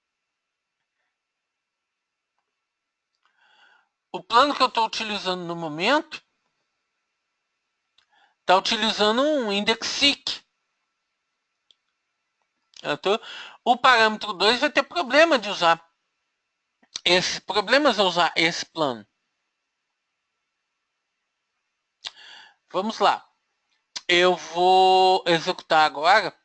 O plano que eu estou utilizando no momento está utilizando um index-seek. O parâmetro 2 vai ter problema de usar problemas a usar esse plano. Vamos lá. Eu vou executar agora.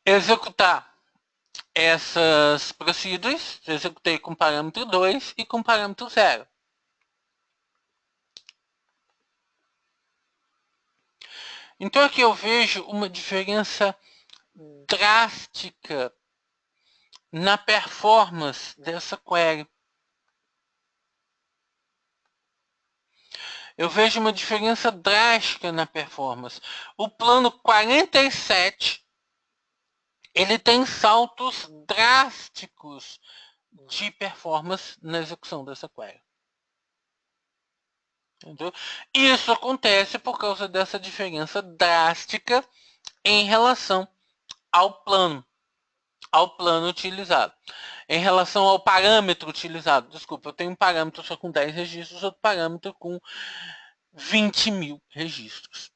Executar essas procedures, executei com parâmetro 2 e com parâmetro 0. Então aqui eu vejo uma diferença drástica na performance dessa query. Eu vejo uma diferença drástica na performance. O plano 47, ele tem saltos drásticos de performance na execução dessa query. Entendeu? Isso acontece por causa dessa diferença drástica em relação ao plano utilizado. Em relação ao parâmetro utilizado, desculpa, eu tenho um parâmetro só com 10 registros, outro parâmetro com 20.000 registros.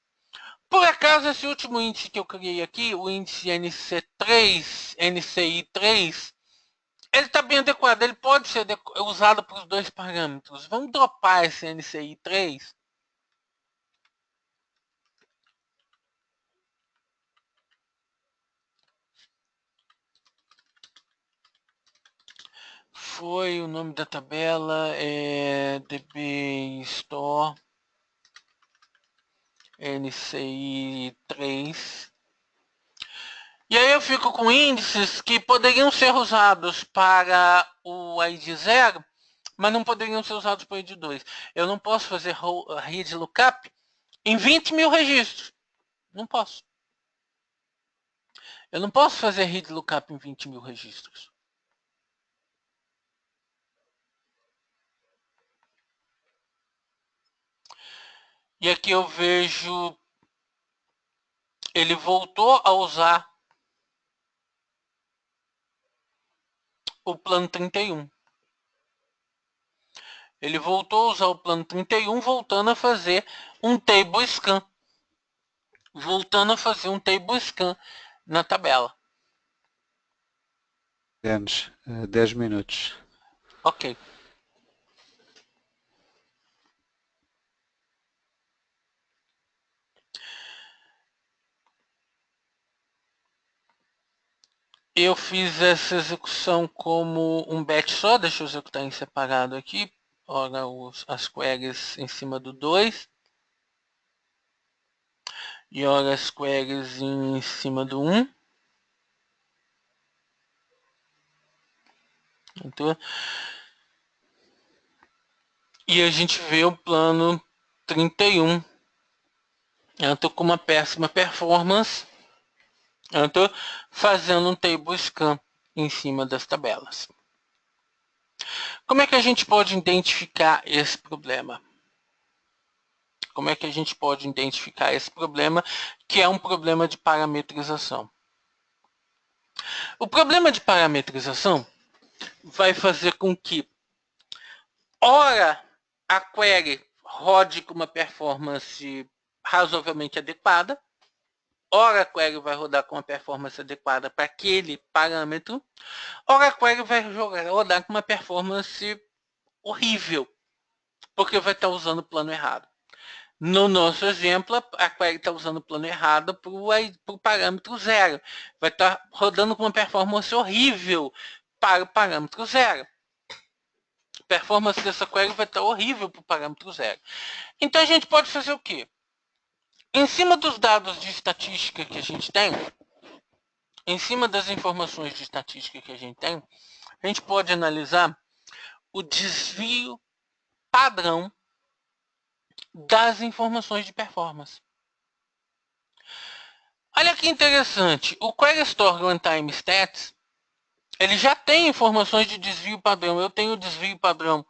Por acaso, esse último índice que eu criei aqui, o índice NC3, NCI3, ele está bem adequado, ele pode ser usado para os dois parâmetros. Vamos dropar esse NCI3. Foi o nome da tabela, DB Store NCI 3. E aí eu fico com índices que poderiam ser usados para o ID 0, mas não poderiam ser usados para o ID 2. Eu não posso fazer read lookup em 20 mil registros. Não posso. Eu não posso fazer read lookup em 20 mil registros. E aqui eu vejo, ele voltou a usar o plano 31. Ele voltou a usar o plano 31, voltando a fazer um table scan. Voltando a fazer um table scan na tabela. Temos 10 minutos. Ok. Eu fiz essa execução como um batch só. Deixa eu executar em separado aqui. Ora, as queries em cima do 2. E ora as queries em cima do 1. Então, e a gente vê o plano 31. Eu estou com uma péssima performance. Eu estou fazendo um table scan em cima das tabelas. Como é que a gente pode identificar esse problema? Como é que a gente pode identificar esse problema, que é um problema de parametrização? O problema de parametrização vai fazer com que, ora, a query rode com uma performance razoavelmente adequada, ora a query vai rodar com uma performance adequada para aquele parâmetro, ora a query vai rodar com uma performance horrível, porque vai estar usando o plano errado. No nosso exemplo, a query está usando o plano errado para o parâmetro 0. Vai estar rodando com uma performance horrível para o parâmetro 0. A performance dessa query vai estar horrível para o parâmetro 0. Então a gente pode fazer o quê? Em cima dos dados de estatística que a gente tem, em cima das informações de estatística que a gente pode analisar o desvio padrão das informações de performance. Olha que interessante, o Query Store Runtime Stats, ele já tem informações de desvio padrão. Eu tenho desvio padrão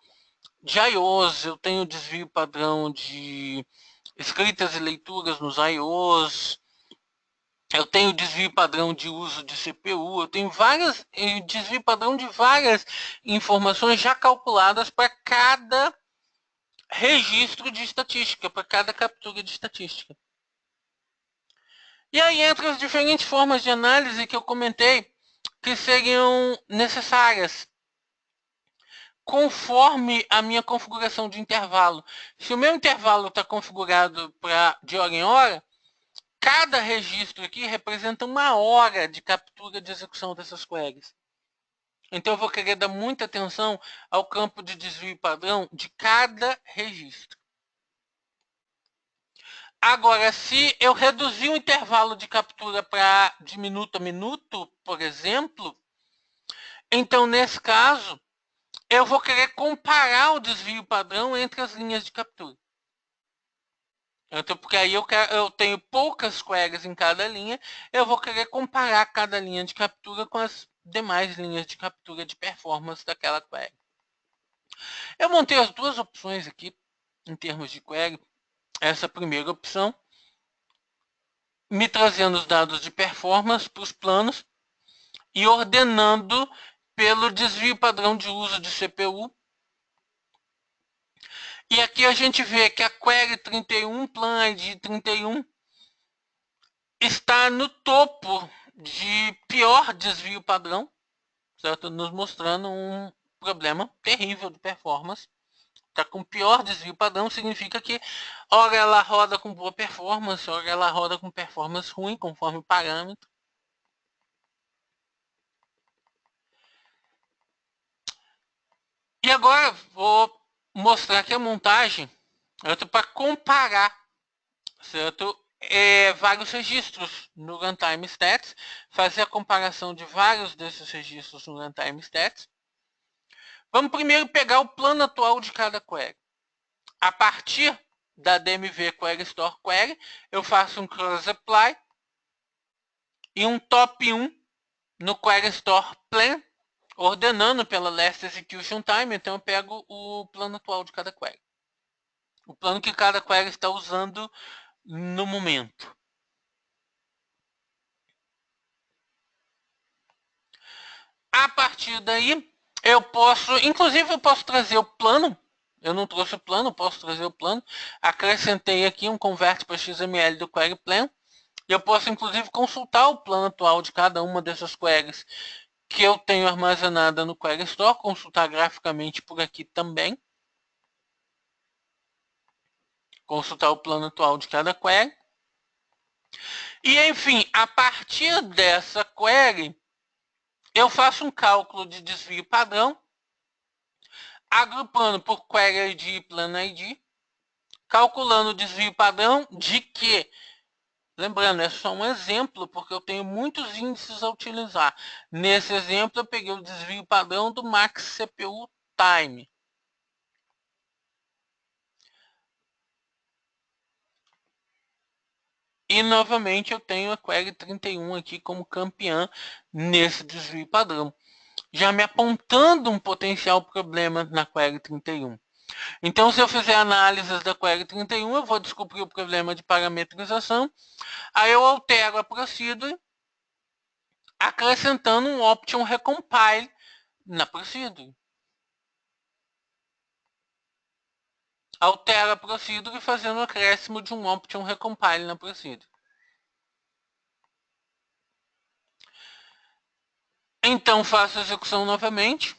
de I/Os, eu tenho desvio padrão de escritas e leituras nos I/Os, eu tenho desvio padrão de uso de CPU, eu tenho desvio padrão de várias informações já calculadas para cada registro de estatística, para cada captura de estatística. E aí entram as diferentes formas de análise que eu comentei que seriam necessárias conforme a minha configuração de intervalo. Se o meu intervalo está configurado de hora em hora, cada registro aqui representa uma hora de captura de execução dessas queries. Então eu vou querer dar muita atenção ao campo de desvio padrão de cada registro. Agora, se eu reduzir o intervalo de captura de minuto a minuto, por exemplo, então nesse caso, eu vou querer comparar o desvio padrão entre as linhas de captura. Então, porque aí eu tenho poucas queries em cada linha, eu vou querer comparar cada linha de captura com as demais linhas de captura de performance daquela query. Eu montei as duas opções aqui, em termos de query. Essa primeira opção, me trazendo os dados de performance para os planos e ordenando pelo desvio padrão de uso de CPU. E aqui a gente vê que a query 31, plan ID 31, está no topo de pior desvio padrão, certo? Nos mostrando um problema terrível de performance. Está com pior desvio padrão, significa que ora ela roda com boa performance, ora ela roda com performance ruim, conforme o parâmetro. E agora vou mostrar aqui a montagem para comparar certo? Vários registros no Runtime Stats, fazer a comparação de vários desses registros no Runtime Stats. Vamos primeiro pegar o plano atual de cada query. A partir da DMV Query Store Query, eu faço um cross apply e um top 1 no Query Store Plan, ordenando pela Last Execution Time. Então eu pego o plano atual de cada query. O plano que cada query está usando no momento. A partir daí, eu posso trazer o plano. Eu não trouxe o plano, posso trazer o plano. Acrescentei aqui um convert para XML do Query Plan. Eu posso, inclusive, consultar o plano atual de cada uma dessas queries que eu tenho armazenada no Query Store, consultar graficamente por aqui também. Consultar o plano atual de cada query. E, enfim, a partir dessa query, eu faço um cálculo de desvio padrão, agrupando por Query ID e Plan ID, calculando o desvio padrão de que, lembrando, é só um exemplo, porque eu tenho muitos índices a utilizar. Nesse exemplo, eu peguei o desvio padrão do Max CPU Time. E, novamente, eu tenho a Query 31 aqui como campeã nesse desvio padrão, já me apontando um potencial problema na Query 31. Então, se eu fizer análises da Query 31, eu vou descobrir o problema de parametrização. Aí eu altero a procedure, acrescentando um option recompile na procedure. Altero a procedure fazendo o acréscimo de um option recompile na procedure. Então, faço a execução novamente.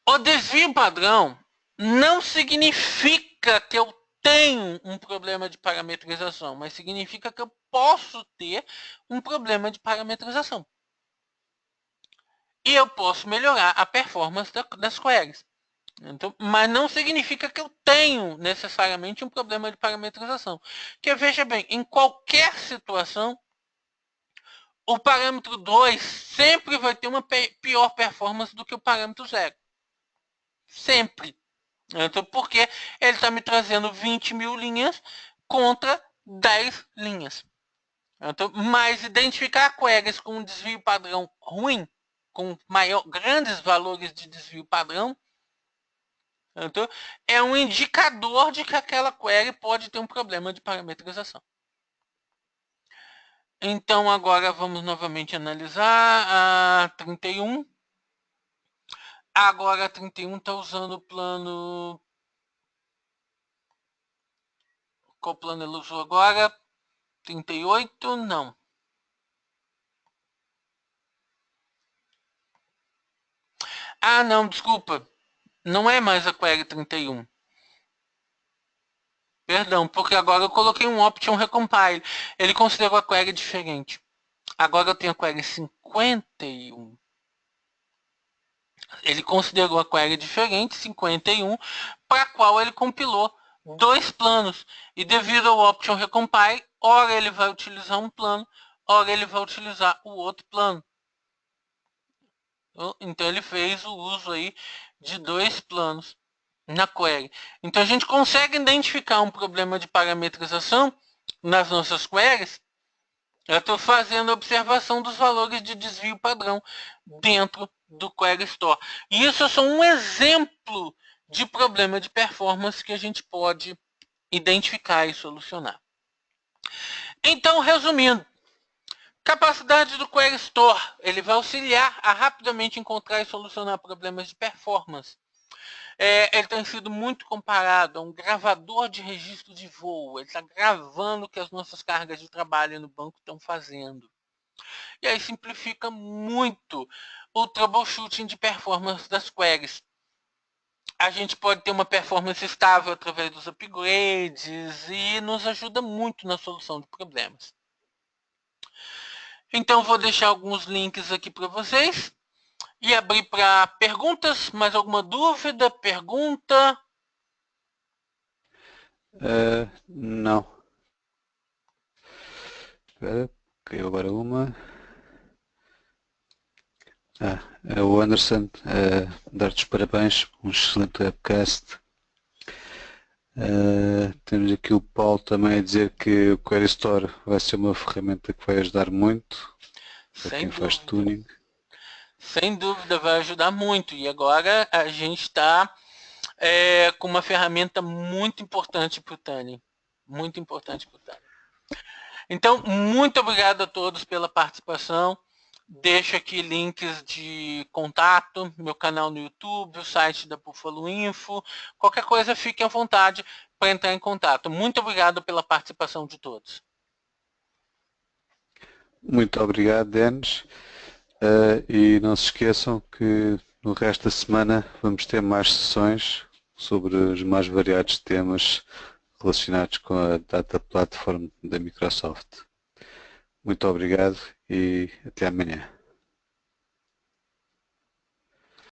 O desvio padrão não significa que eu tenho um problema de parametrização, mas significa que eu posso ter um problema de parametrização. E eu posso melhorar a performance das queries. Então, mas não significa que eu tenho necessariamente um problema de parametrização. Porque veja bem, em qualquer situação, o parâmetro 2 sempre vai ter uma pior performance do que o parâmetro 0. Sempre. Então, porque ele está me trazendo 20 mil linhas contra 10 linhas. Então, mas identificar queries com um desvio padrão ruim, com grandes valores de desvio padrão, então, é um indicador de que aquela query pode ter um problema de parametrização. Então, agora vamos novamente analisar a 31. Agora a 31 está usando o plano... Qual plano ele usou agora? 38? Não. Ah, não, desculpa. Não é mais a query 31. Perdão, porque agora eu coloquei um option recompile. Ele considerou a query diferente. Agora eu tenho a query 51. Ele considerou a query diferente, 51, para a qual ele compilou dois planos. E devido ao option recompile, ora ele vai utilizar um plano, ora ele vai utilizar o outro plano. Então ele fez o uso aí de dois planos na query. Então a gente consegue identificar um problema de parametrização nas nossas queries. Eu estou fazendo observação dos valores de desvio padrão dentro do Query Store. E isso é só um exemplo de problema de performance que a gente pode identificar e solucionar. Então, resumindo, capacidade do Query Store, ele vai auxiliar a rapidamente encontrar e solucionar problemas de performance. Ele tem sido muito comparado a um gravador de registro de voo. Ele está gravando o que as nossas cargas de trabalho no banco estão fazendo. E aí simplifica muito o troubleshooting de performance das queries. A gente pode ter uma performance estável através dos upgrades e nos ajuda muito na solução de problemas. Então vou deixar alguns links aqui para vocês. E abrir para perguntas. Mais alguma dúvida? Pergunta? Não. Espera, caiu agora uma. É o Anderson, dar-te os parabéns, um excelente webcast. Temos aqui o Paulo também a dizer que o Query Store vai ser uma ferramenta que vai ajudar muito para Sem quem faz dúvida. tuning. Sem dúvida vai ajudar muito. E agora a gente está com uma ferramenta muito importante para o Tani. Muito importante para o Tani. Então, muito obrigado a todos pela participação. Deixo aqui links de contato, meu canal no YouTube, o site da Buffalo Info. Qualquer coisa, fique à vontade para entrar em contato. Muito obrigado pela participação de todos. Muito obrigado, Denis. E não se esqueçam que no resto da semana vamos ter mais sessões sobre os mais variados temas relacionados com a Data Platform da Microsoft. Muito obrigado e até amanhã.